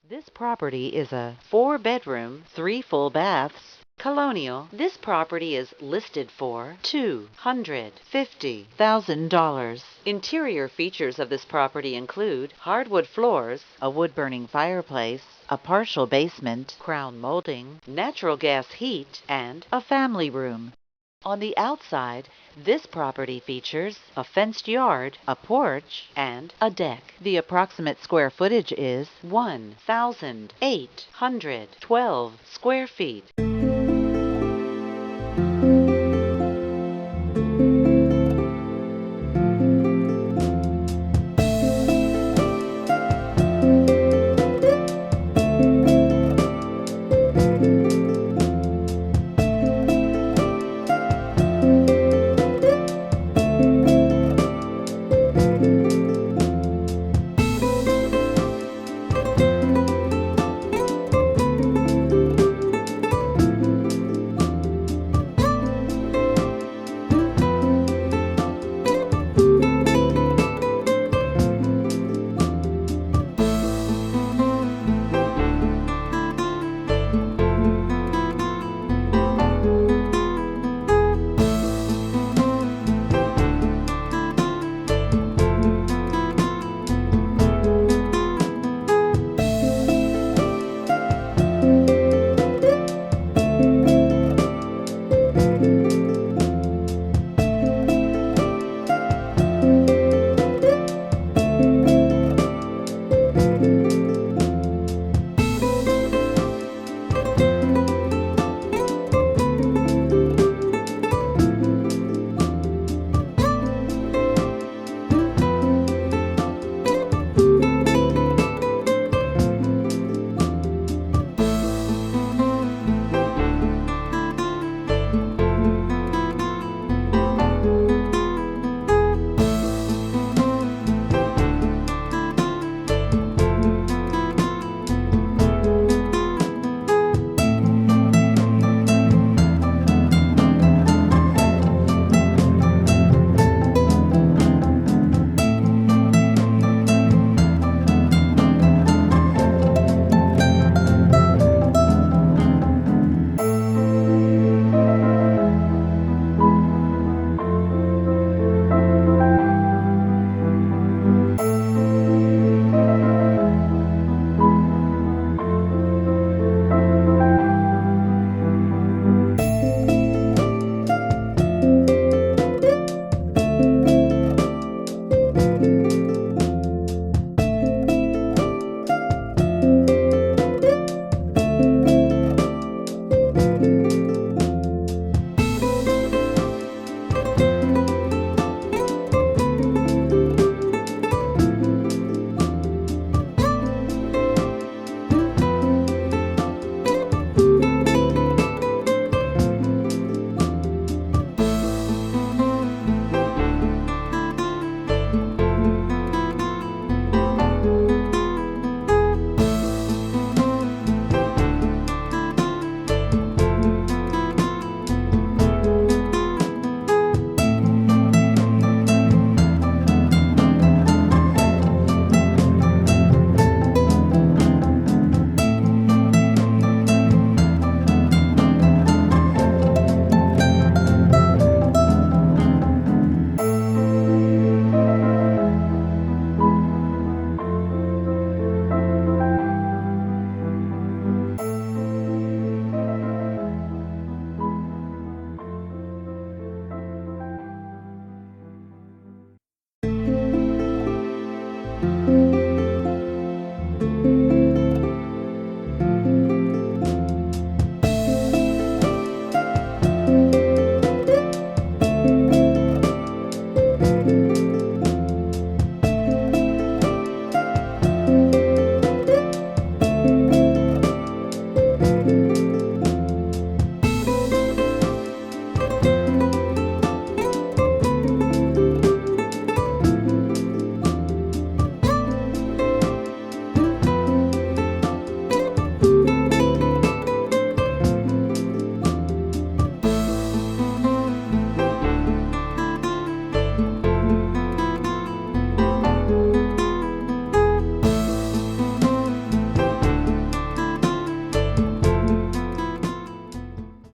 This property is a 4-bedroom, 3 full baths, colonial. This property is listed for $250,000. Interior features of this property include hardwood floors, a wood-burning fireplace, a partial basement, crown molding, natural gas heat, and a family room. On the outside, this property features a fenced yard, a porch, and a deck. The approximate square footage is 1,812 square feet.